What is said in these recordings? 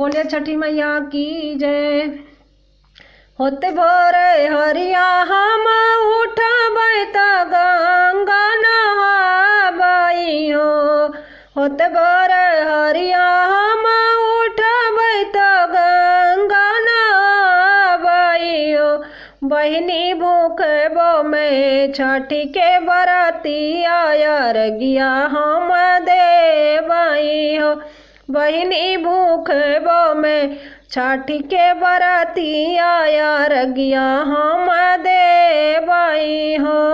बोले छठी मैया की जय। होते भोरे हरिया हम उठबै त गंगा नहाबै हो। होते भोरे हरिया हम उठबै त गंगा नहाबै हो। बहिनी भूखबो में छठी के बरतिया अरगिया हम देबै हो। बहिनी भूखबो में छठी के बरतिया अरगिया हम देबै हो।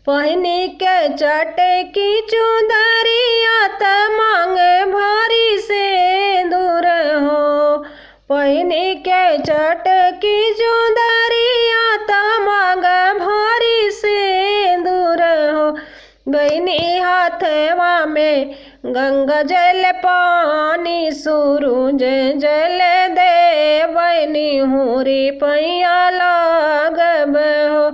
पहिनी के चटकी चुंदरिया त मांगे भारी सिंदूर हो। पहिनी के चटकी चुंदरिया त मांगे भारी सिंदूर हो। बहिनी हाथवा में गंगा जल पानी सूरज जल देबै निहुरी पैया लागब हो।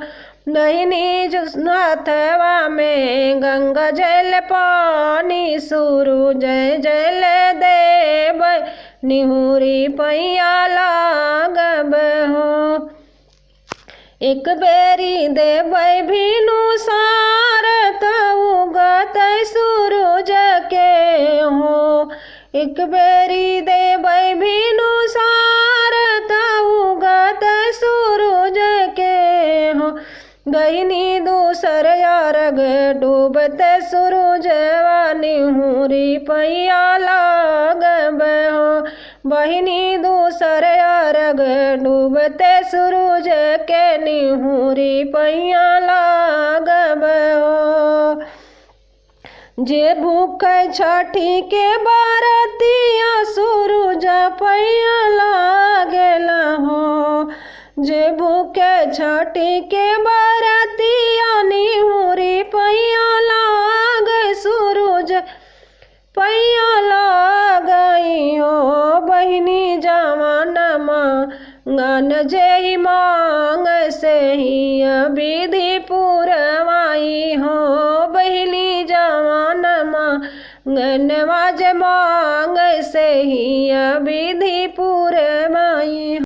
बहिनी हाथवा में गंगा जल पानी सूरज जल देबै निहुरी पैया लागब हो। एक बेरी देबै भिनु सार त उगतै सूरज के हो। एक बेरी देबै भिनु सार त उगतै सूरज के हो। बहिनी दूसर अर्घ डूबते सूरजवा निहुरी पैया लागब हो। बहिनी दूसर अर्घ डूबते सूरज के निहुरी पैया लागब हो। जे भूखे छठी के बरतिया सूरज पैया लागेला हो। जे भूखे छठी के बरतिया निहुरी पैया लागे सूरज पैया लागई हो। बहिनी जवान मांगन जेहि मांग से ही विधि पुरवाई हो। बहिनी जवान मांगन मांग से ही विधि पुरवाई।